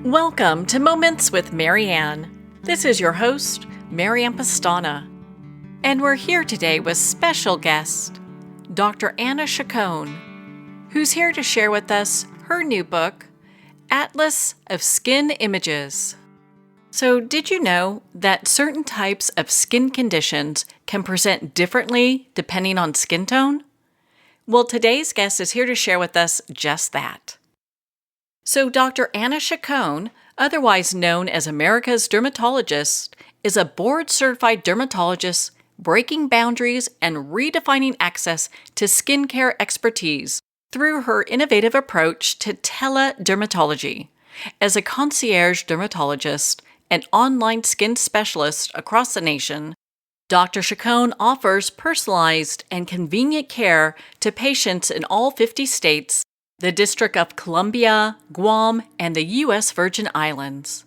Welcome to Moments with Marianne. This is your host, Marianne Pastana. And we're here today with special guest, Dr. Anna Chacon, who's here to share with us her new book, Atlas of SkinImages. So, did you know that certain types of skin conditions can present differently depending on skin tone? Well, today's guest is here to share with us just that. So Dr. Anna Chacon, otherwise known as America's Dermatologist, is a board-certified dermatologist breaking boundaries and redefining access to skincare expertise through her innovative approach to teledermatology. As a concierge dermatologist and online skin specialist across the nation, Dr. Chacon offers personalized and convenient care to patients in all 50 states, the District of Columbia, Guam, and the U.S. Virgin Islands.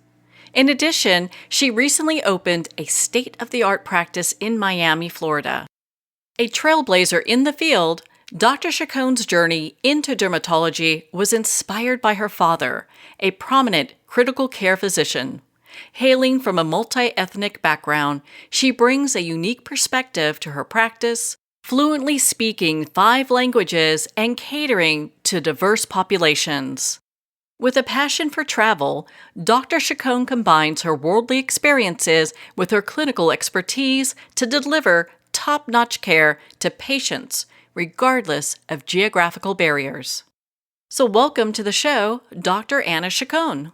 In addition, she recently opened a state-of-the-art practice in Miami, Florida. A trailblazer in the field, Dr. Chacon's journey into dermatology was inspired by her father, a prominent critical care physician. Hailing from a multi-ethnic background, she brings a unique perspective to her practice, fluently speaking 5 languages and catering to diverse populations. With a passion for travel, Dr. Chacon combines her worldly experiences with her clinical expertise to deliver top-notch care to patients, regardless of geographical barriers. So welcome to the show, Dr. Anna Chacon.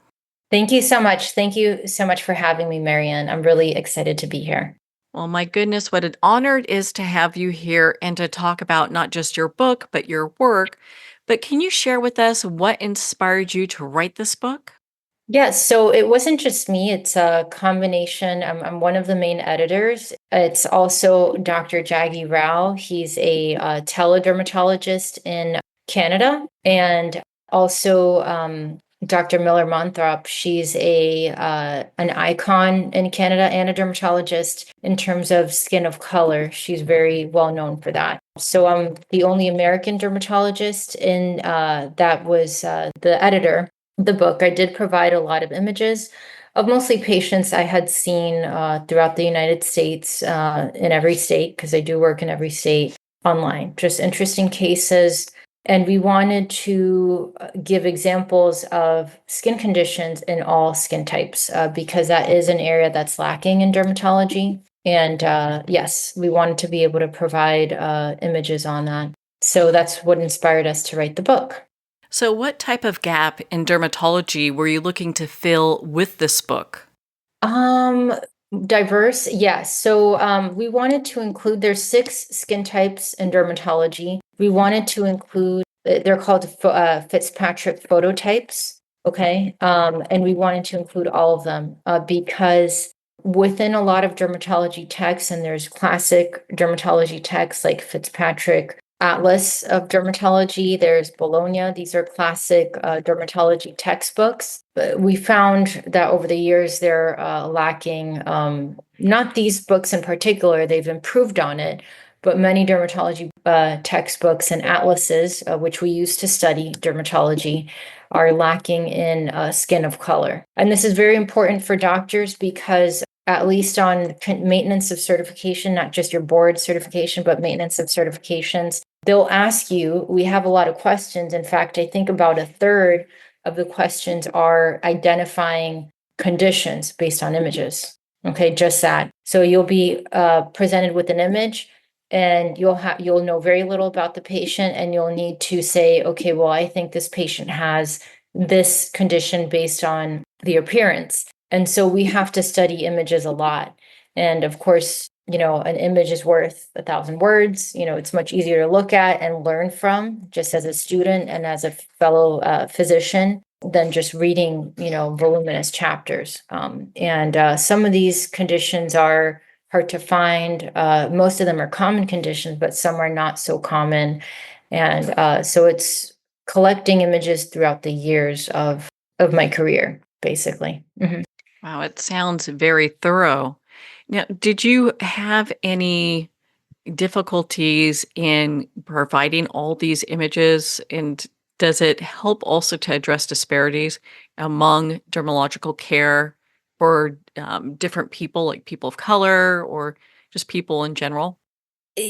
Thank you so much. Thank you so much for having me, Marianne. I'm really excited to be here. Well, my goodness, what an honor it is to have you here and to talk about not just your book, but your work. But can you share with us what inspired you to write this book? Yes, so it wasn't just me. It's a combination. I'm one of the main editors. It's also Dr. Jaggi Rao. He's a teledermatologist in Canada, and also Dr. Miller Monthrop. She's an icon in Canada and a dermatologist in terms of skin of color. She's very well known for that. So I'm the only American dermatologist in that was the editor. The book. I did provide a lot of images of mostly patients I had seen throughout the United States, in every state, because I do work in every state online, just interesting cases. And we wanted to give examples of skin conditions in all skin types, because that is an area that's lacking in dermatology. And yes, we wanted to be able to provide images on that. So that's what inspired us to write the book. So, what type of gap in dermatology were you looking to fill with this book? Um, Diverse, yes. So we wanted to include, there's 6 skin types in dermatology. We wanted to include, they're called Fitzpatrick phototypes. Okay. And we wanted to include all of them because within a lot of dermatology texts, and there's classic dermatology texts like Fitzpatrick Atlas of Dermatology, there's Bologna. These are classic dermatology textbooks. But we found that over the years they're lacking, not these books in particular, they've improved on it, but many dermatology textbooks and atlases, which we use to study dermatology, are lacking in skin of color. And this is very important for doctors because at least on maintenance of certification, not just your board certification, but maintenance of certifications, they'll ask you, we have a lot of questions. In fact, I think about a third of the questions are identifying conditions based on images. Okay, just that. So you'll be presented with an image and you'll know very little about the patient, and you'll need to say, okay, well, I think this patient has this condition based on the appearance. And so we have to study images a lot. And of course, an image is worth 1,000 words. It's much easier to look at and learn from just as a student and as a fellow physician than just reading, voluminous chapters. And some of these conditions are hard to find. Most of them are common conditions, but some are not so common. And so it's collecting images throughout the years of my career, basically. Mm-hmm. Wow, it sounds very thorough. Now, did you have any difficulties in providing all these images? And Does it help also to address disparities among dermatological care for different people, like people of color or just people in general?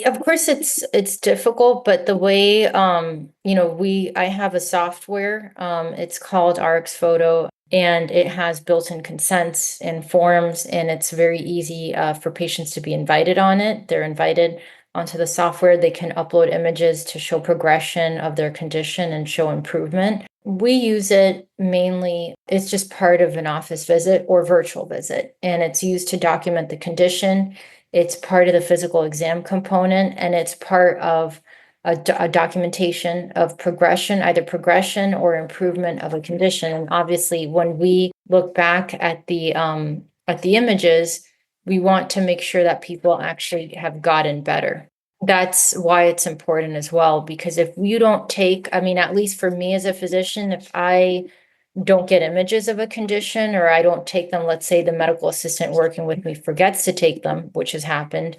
Of course, it's difficult, but the way I have a software. It's called RX Photo, and it has built-in consents and forms, and it's very easy for patients to be invited on it. They're invited onto the software. They can upload images to show progression of their condition and show improvement. We use it mainly, it's just part of an office visit or virtual visit, and it's used to document the condition. It's part of the physical exam component, and it's part of a documentation of progression, either progression or improvement of a condition. And obviously, when we look back at the images, we want to make sure that people actually have gotten better. That's why it's important as well, because if you don't take, I mean, at least for me as a physician, if I don't get images of a condition, or I don't take them, let's say the medical assistant working with me forgets to take them, which has happened,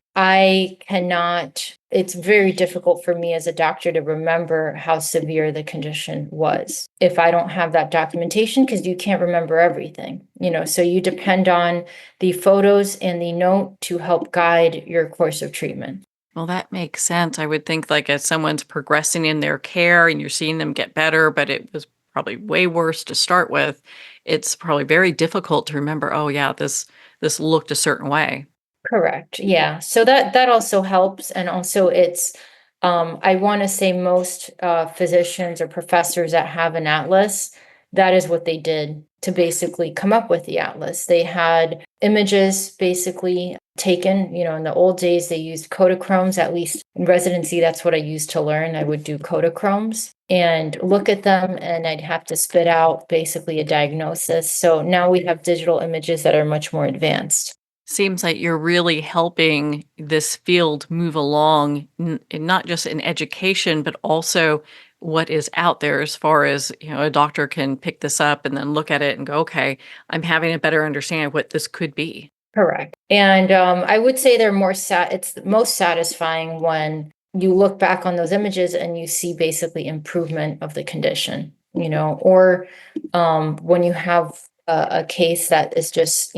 it's very difficult for me as a doctor to remember how severe the condition was if I don't have that documentation, because you can't remember everything, so you depend on the photos and the note to help guide your course of treatment. Well, that makes sense. I would think like as someone's progressing in their care and you're seeing them get better, but it was probably way worse to start with, it's probably very difficult to remember, oh yeah, this looked a certain way. Correct. Yeah. So that also helps. And also I want to say most physicians or professors that have an atlas, that is what they did to basically come up with the atlas. They had images basically taken, in the old days, they used Kodachromes. At least in residency, that's what I used to learn. I would do Kodachromes and look at them, and I'd have to spit out basically a diagnosis. So now we have digital images that are much more advanced. Seems like you're really helping this field move along, not just in education, but also what is out there as far as, a doctor can pick this up and then look at it and go, okay, I'm having a better understanding of what this could be. Correct. And I would say it's most satisfying when you look back on those images and you see basically improvement of the condition, or when you have a case that is just,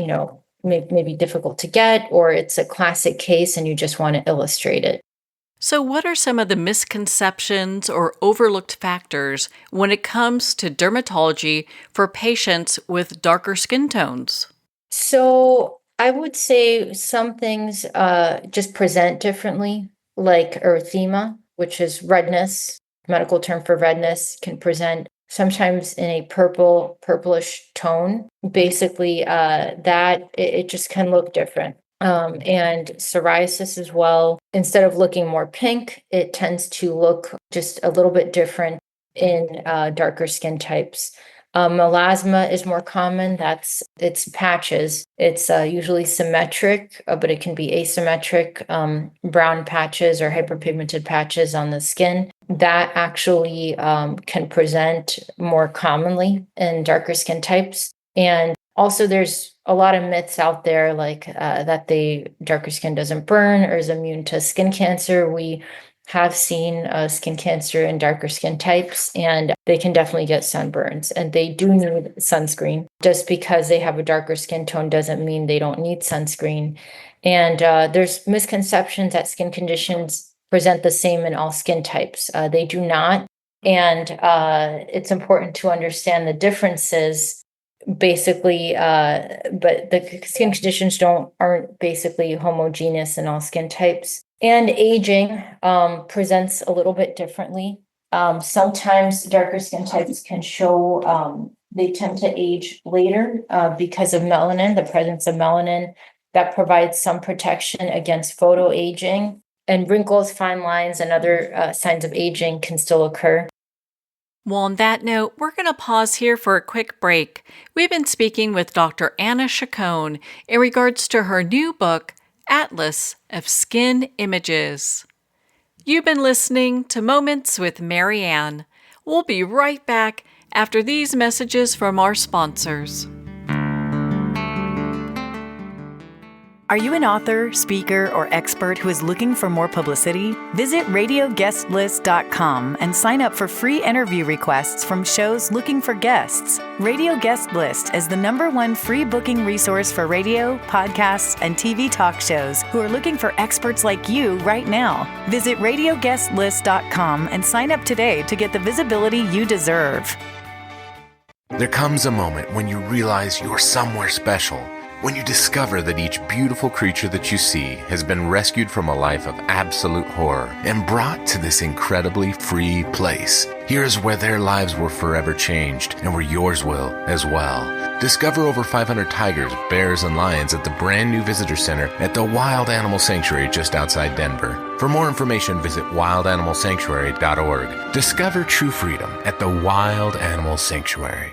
maybe difficult to get, or it's a classic case and you just want to illustrate it. So, what are some of the misconceptions or overlooked factors when it comes to dermatology for patients with darker skin tones? So I would say some things just present differently, like erythema, which is redness. Medical term for redness can present sometimes in a purplish tone. Basically, that it just can look different. And psoriasis as well. Instead of looking more pink, it tends to look just a little bit different in darker skin types. Melasma is more common. It's patches. It's usually symmetric, but it can be asymmetric. Brown patches or hyperpigmented patches on the skin that actually can present more commonly in darker skin types. And also, there's a lot of myths out there, like that the darker skin doesn't burn or is immune to skin cancer. We have seen skin cancer in darker skin types, and they can definitely get sunburns, and they do need sunscreen. Just because they have a darker skin tone doesn't mean they don't need sunscreen. And there's misconceptions that skin conditions present the same in all skin types. They do not. And it's important to understand the differences basically, but the skin conditions aren't basically homogeneous in all skin types. And aging presents a little bit differently. Sometimes darker skin types can show, they tend to age later because of melanin, the presence of melanin that provides some protection against photo aging. And wrinkles, fine lines, and other signs of aging can still occur. Well, on that note, we're going to pause here for a quick break. We've been speaking with Dr. Anna Chacon in regards to her new book, Atlas of SkinImages. You've been listening to Moments with Marianne. We'll be right back after these messages from our sponsors. Are you an author, speaker, or expert who is looking for more publicity? Visit radioguestlist.com and sign up for free interview requests from shows looking for guests. Radio Guest List is the #1 free booking resource for radio, podcasts, and TV talk shows who are looking for experts like you right now. Visit radioguestlist.com and sign up today to get the visibility you deserve. There comes a moment when you realize you're somewhere special. When you discover that each beautiful creature that you see has been rescued from a life of absolute horror and brought to this incredibly free place. Here's where their lives were forever changed and where yours will as well. Discover over 500 tigers, bears, and lions at the brand new visitor center at the Wild Animal Sanctuary just outside Denver. For more information, visit wildanimalsanctuary.org. Discover true freedom at the Wild Animal Sanctuary.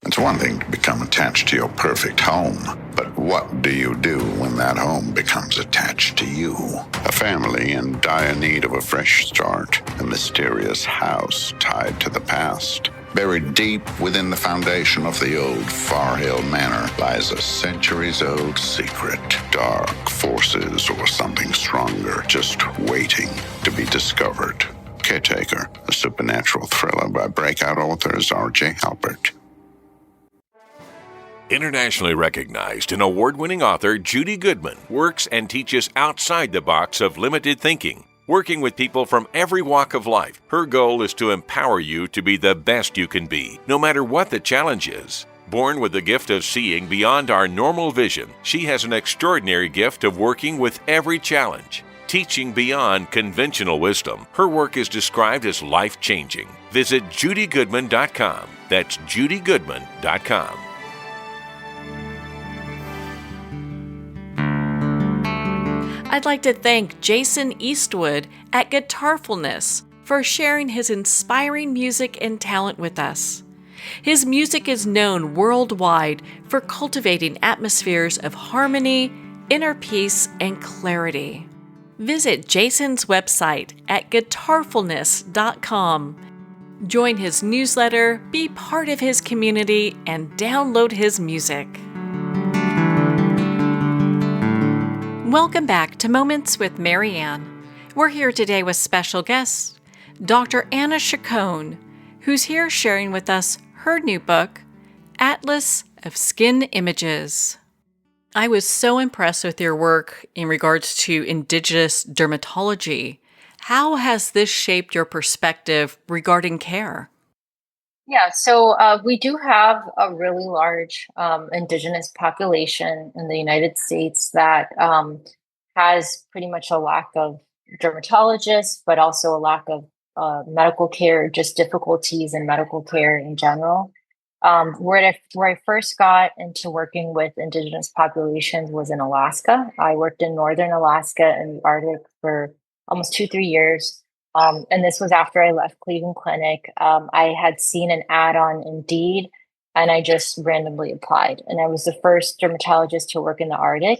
It's one thing to become attached to your perfect home, but what do you do when that home becomes attached to you? A family in dire need of a fresh start, a mysterious house tied to the past. Buried deep within the foundation of the old Far Hill Manor lies a centuries-old secret. Dark forces or something stronger just waiting to be discovered. Caretaker, a supernatural thriller by breakout authors R.J. Halpert. Internationally recognized and award-winning author Judy Goodman works and teaches outside the box of limited thinking. Working with people from every walk of life, her goal is to empower you to be the best you can be, no matter what the challenge is. Born with the gift of seeing beyond our normal vision, she has an extraordinary gift of working with every challenge. Teaching beyond conventional wisdom, her work is described as life-changing. Visit judygoodman.com. That's judygoodman.com. I'd like to thank Jason Eastwood at Guitarfulness for sharing his inspiring music and talent with us. His music is known worldwide for cultivating atmospheres of harmony, inner peace, and clarity. Visit Jason's website at guitarfulness.com. Join his newsletter, be part of his community, and download his music. Welcome back to Moments with Marianne. We're here today with special guest, Dr. Anna Chacon, who's here sharing with us her new book, Atlas of SkinImages. I was so impressed with your work in regards to indigenous dermatology. How has this shaped your perspective regarding care? Yeah, so we do have a really large indigenous population in the United States that has pretty much a lack of dermatologists, but also a lack of medical care, just difficulties in medical care in general. Where I first got into working with indigenous populations was in Alaska. I worked in northern Alaska and the Arctic for almost 2-3 years. And this was after I left Cleveland Clinic. I had seen an ad on Indeed, and I just randomly applied. And I was the first dermatologist to work in the Arctic.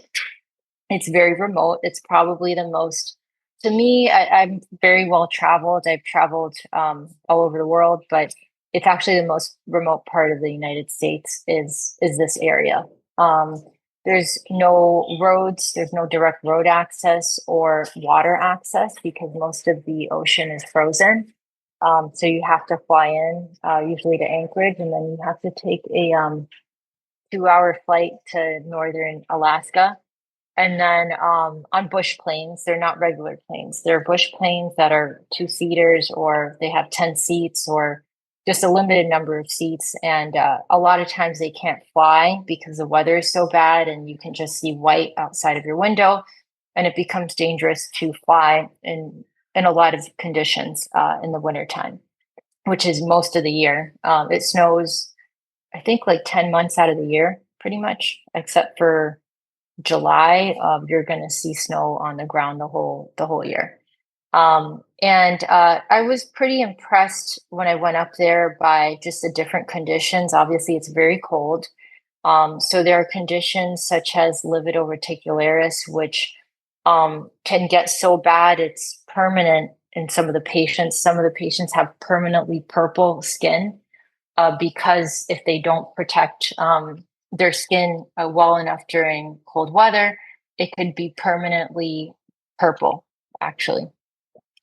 It's very remote. It's probably the most, to me, I'm very well traveled. I've traveled all over the world, but it's actually the most remote part of the United States is this area. There's no roads, there's no direct road access or water access because most of the ocean is frozen. So you have to fly in, usually to Anchorage, and then you have to take a 2-hour flight to northern Alaska. And then on bush planes, they're not regular planes. They're bush planes that are 2-seaters, or they have 10 seats, or just a limited number of seats. And a lot of times they can't fly because the weather is so bad and you can just see white outside of your window. And it becomes dangerous to fly in a lot of conditions in the wintertime, which is most of the year. It snows, I think, like 10 months out of the year, pretty much, except for July. You're going to see snow on the ground the whole year. And I was pretty impressed when I went up there by just the different conditions. Obviously, it's very cold. So there are conditions such as livido reticularis, which can get so bad it's permanent in some of the patients. Some of the patients have permanently purple skin because if they don't protect their skin well enough during cold weather, it could be permanently purple, actually.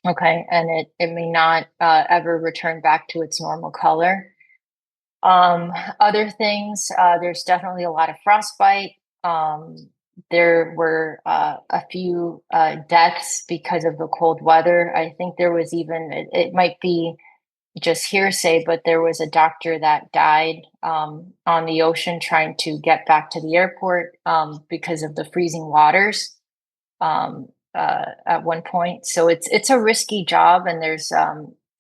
Okay, and it may not ever return back to its normal color. Other things, there's definitely a lot of frostbite. Um, there were a few deaths because of the cold weather. I think there was even, it might be just hearsay, but there was a doctor that died on the ocean trying to get back to the airport because of the freezing waters at one point. So it's a risky job, and there's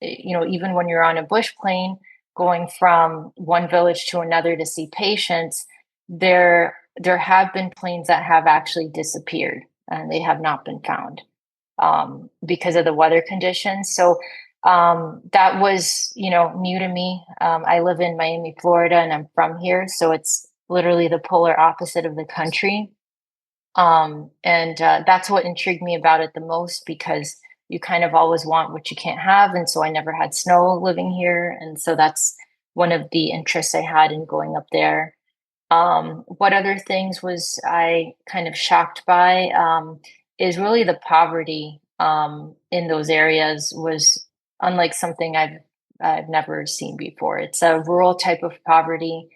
even when you're on a bush plane going from one village to another to see patients, there have been planes that have actually disappeared and they have not been found because of the weather conditions. So that was, new to me. I live in Miami, Florida, and I'm from here, so it's literally the polar opposite of the country. And that's what intrigued me about it the most, because you kind of always want what you can't have. And so I never had snow living here. And so that's one of the interests I had in going up there. What other things was I kind of shocked by is really the poverty in those areas was unlike something I've never seen before. It's a rural type of poverty.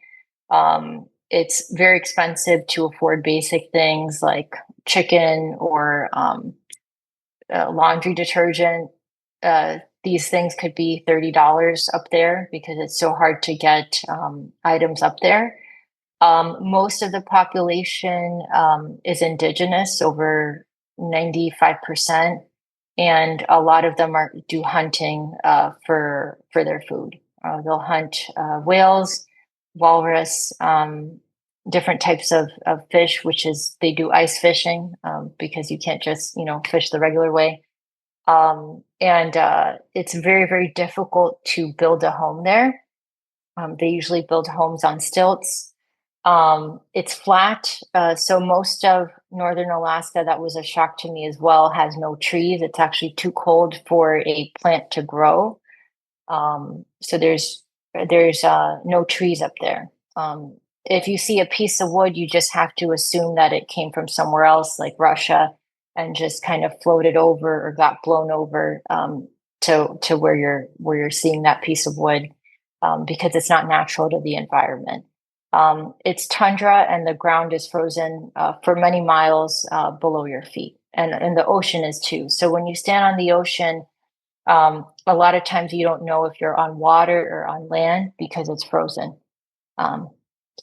It's very expensive to afford basic things like chicken or laundry detergent. These things could be $30 up there because it's so hard to get items up there. Most of the population is indigenous, over 95%, and a lot of them do hunting for their food. They'll hunt whales, walrus, different types of fish, which is they do ice fishing because you can't just fish the regular way. And it's very, very difficult to build a home there. They usually build homes on stilts. It's flat. So most of northern Alaska, that was a shock to me as well, has no trees. It's actually too cold for a plant to grow. So there's no trees up there. If you see a piece of wood, you just have to assume that it came from somewhere else, like Russia, and just kind of floated over or got blown over to where you're seeing that piece of wood because it's not natural to the environment. It's tundra, and the ground is frozen for many miles below your feet, and the ocean is too. So when you stand on the ocean, a lot of times you don't know if you're on water or on land because it's frozen.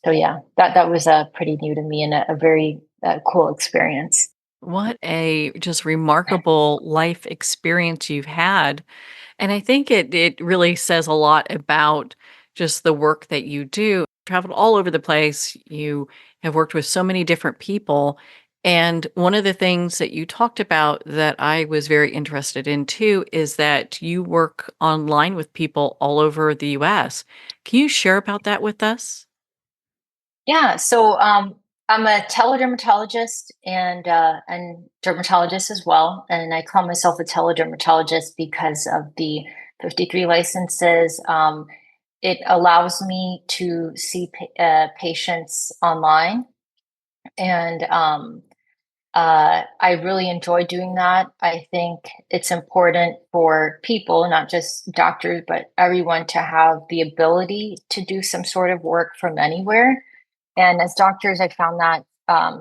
So yeah, that was pretty new to me and a very cool experience. What a just remarkable life experience you've had. And I think it really says a lot about just the work that you do. Traveled all over the place. You have worked with so many different people. And one of the things that you talked about that I was very interested in too is that you work online with people all over the US. Can you share about that with us? Yeah, so I'm a teledermatologist and dermatologist as well, and I call myself a teledermatologist because of the 53 licenses. It allows me to see patients online, and I really enjoy doing that. I think it's important for people, not just doctors, but everyone, to have the ability to do some sort of work from anywhere. And as doctors, I found that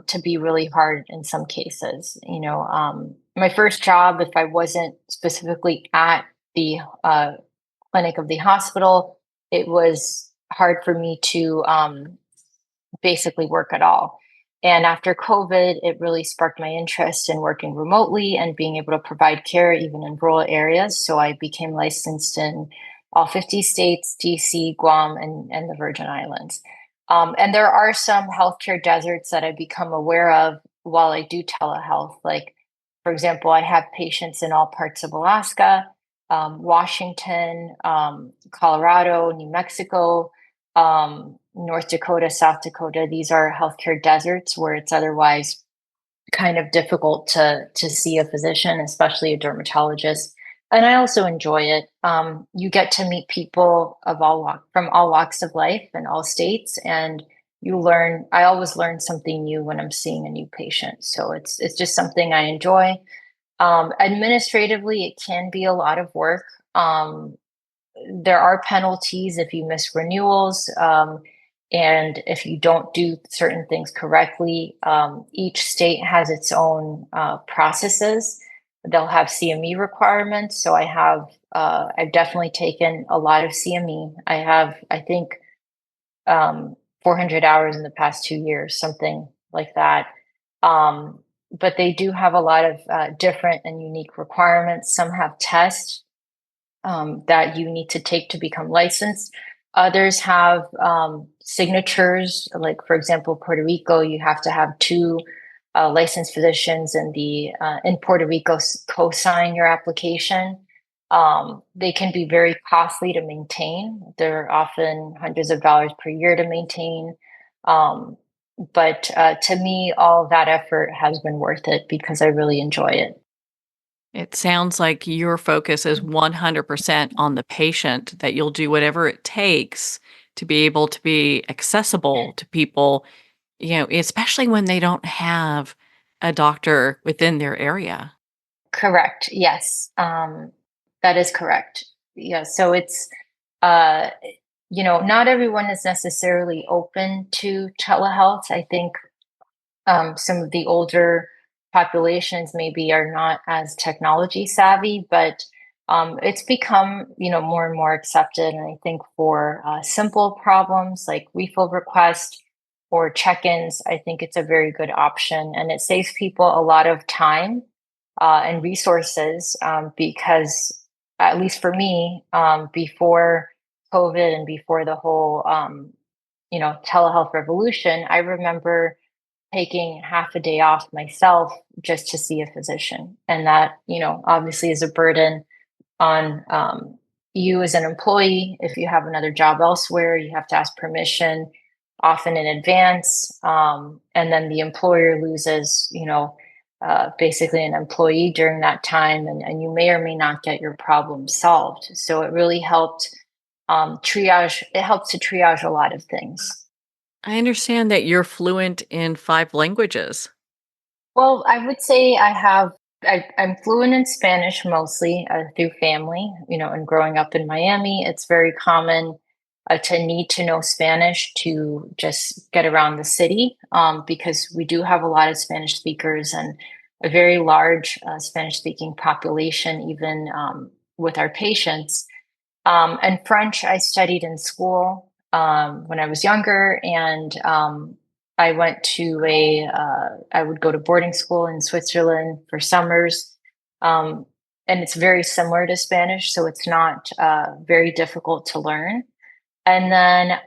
to be really hard in some cases. My first job, if I wasn't specifically at the clinic of the hospital, it was hard for me to basically work at all. And after COVID, it really sparked my interest in working remotely and being able to provide care even in rural areas. So I became licensed in all 50 states, DC, Guam, and the Virgin Islands. And there are some healthcare deserts that I've become aware of while I do telehealth. Like, for example, I have patients in all parts of Alaska, Washington, Colorado, New Mexico, North Dakota, South Dakota. These are healthcare deserts where it's otherwise kind of difficult to see a physician, especially a dermatologist. And I also enjoy it. You get to meet people of from all walks of life and all states, and I always learn something new when I'm seeing a new patient. So it's just something I enjoy. Administratively, it can be a lot of work. There are penalties if you miss renewals, and if you don't do certain things correctly. Each state has its own processes. They'll have CME requirements. So I've definitely taken a lot of CME. I have, I think, 400 hours in the past 2 years, something like that. But they do have a lot of different and unique requirements. Some have tests that you need to take to become licensed. Others have signatures, like for example, Puerto Rico, you have to have two licensed physicians in Puerto Rico co-sign your application. They can be very costly to maintain. They're often hundreds of dollars per year to maintain. But to me, all of that effort has been worth it because I really enjoy it. It sounds like your focus is 100% on the patient, that you'll do whatever it takes to be able to be accessible to people, especially when they don't have a doctor within their area. Correct. Yes. That is correct. Yeah. So uh, not everyone is necessarily open to telehealth. I think some of the older populations maybe are not as technology savvy, but it's become, more and more accepted. And I think for simple problems like refill request or check-ins, I think it's a very good option, and it saves people a lot of time and resources because, at least for me, before COVID and before the whole, telehealth revolution, I remember taking half a day off myself just to see a physician. And that, obviously is a burden on you as an employee. If you have another job elsewhere, you have to ask permission often in advance. And then the employer loses, basically an employee during that time, and you may or may not get your problem solved. So it really helped triage. It helps to triage a lot of things. I understand that you're fluent in 5 languages. Well, I would say I'm fluent in Spanish mostly through family, and growing up in Miami, it's very common to need to know Spanish to just get around the city, because we do have a lot of Spanish speakers and a very large Spanish speaking population, even with our patients. And French, I studied in school when I was younger, and I went to I would go to boarding school in Switzerland for summers. And it's very similar to Spanish, so it's not very difficult to learn. And then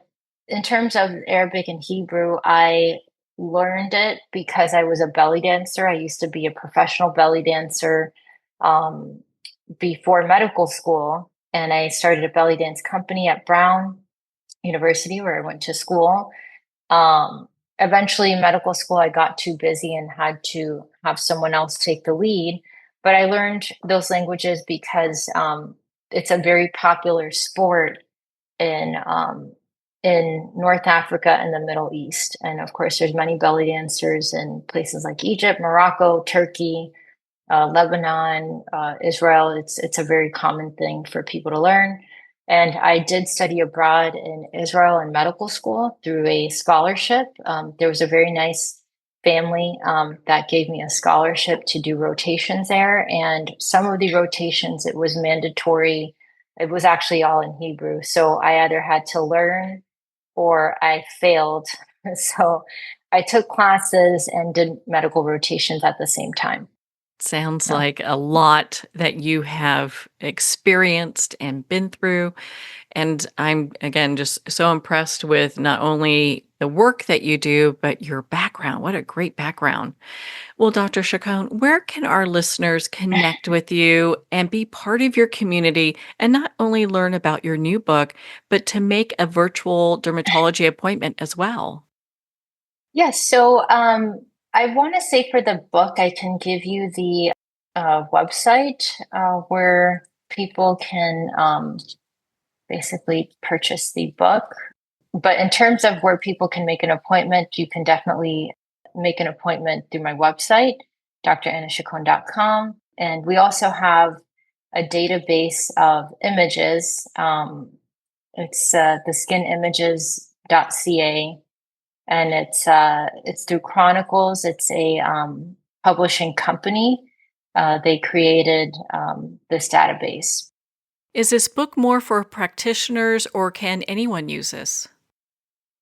in terms of Arabic and Hebrew, I learned it because I was a belly dancer. I used to be a professional belly dancer um, before medical school, and I started a belly dance company at Brown University, where I went to school. Eventually, in medical school, I got too busy and had to have someone else take the lead. But I learned those languages because it's a very popular sport in North Africa and the Middle East. And of course, there's many belly dancers in places like Egypt, Morocco, Turkey, Lebanon, Israel. It's a very common thing for people to learn. And I did study abroad in Israel in medical school through a scholarship. There was a very nice family that gave me a scholarship to do rotations there. And some of the rotations, it was mandatory. It was actually all in Hebrew. So I either had to learn or I failed. So I took classes and did medical rotations at the same time. Sounds Yeah. like a lot that you have experienced and been through. And I'm, again, just so impressed with not only the work that you do, but your background. What a great background. Well, Dr. Chacon, where can our listeners connect with you and be part of your community and not only learn about your new book, but to make a virtual dermatology appointment as well? Yes. So I want to say for the book, I can give you the website where people can basically purchase the book. But in terms of where people can make an appointment, you can definitely make an appointment through my website, drannachacon.com. And we also have a database of images. It's the SkinImages.ca, and it's through Chronicles. It's a publishing company. They created this database. Is this book more for practitioners, or can anyone use this?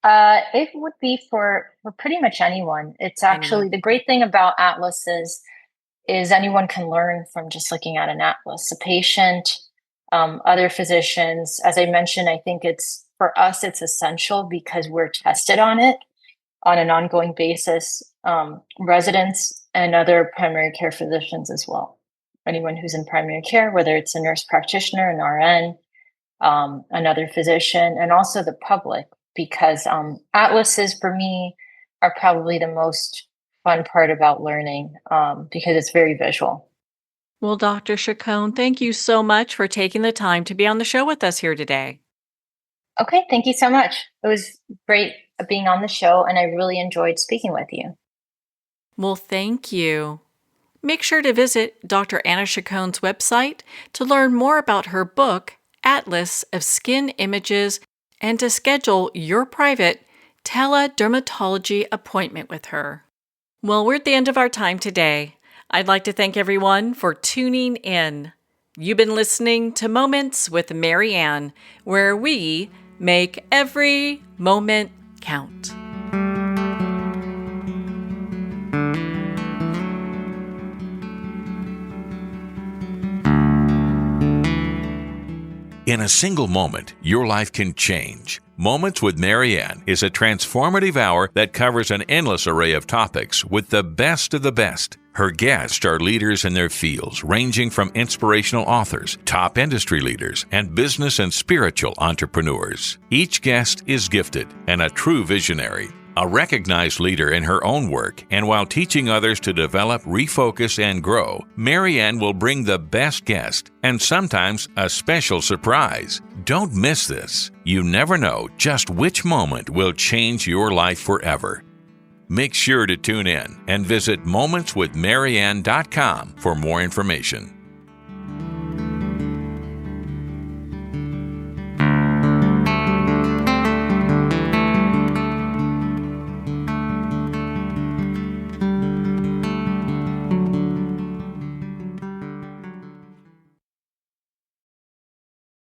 It would be for pretty much anyone. It's actually the great thing about Atlas is anyone can learn from just looking at an atlas. A patient, other physicians. As I mentioned, I think for us it's essential because we're tested on it on an ongoing basis. Residents and other primary care physicians as well. Anyone who's in primary care, whether it's a nurse practitioner, an RN, another physician, and also the public. Because atlases for me are probably the most fun part about learning because it's very visual. Well, Dr. Chacon, thank you so much for taking the time to be on the show with us here today. Okay, thank you so much. It was great being on the show, and I really enjoyed speaking with you. Well, thank you. Make sure to visit Dr. Anna Chacon's website to learn more about her book, Atlas of SkinImages, and to schedule your private teledermatology appointment with her. Well, we're at the end of our time today. I'd like to thank everyone for tuning in. You've been listening to Moments with Marianne, where we make every moment count. In a single moment, your life can change. Moments with Marianne is a transformative hour that covers an endless array of topics with the best of the best. Her guests are leaders in their fields, ranging from inspirational authors, top industry leaders, and business and spiritual entrepreneurs. Each guest is gifted and a true visionary, a recognized leader in her own work, and while teaching others to develop, refocus, and grow, Marianne will bring the best guest and sometimes a special surprise. Don't miss this. You never know just which moment will change your life forever. Make sure to tune in and visit momentswithmarianne.com for more information.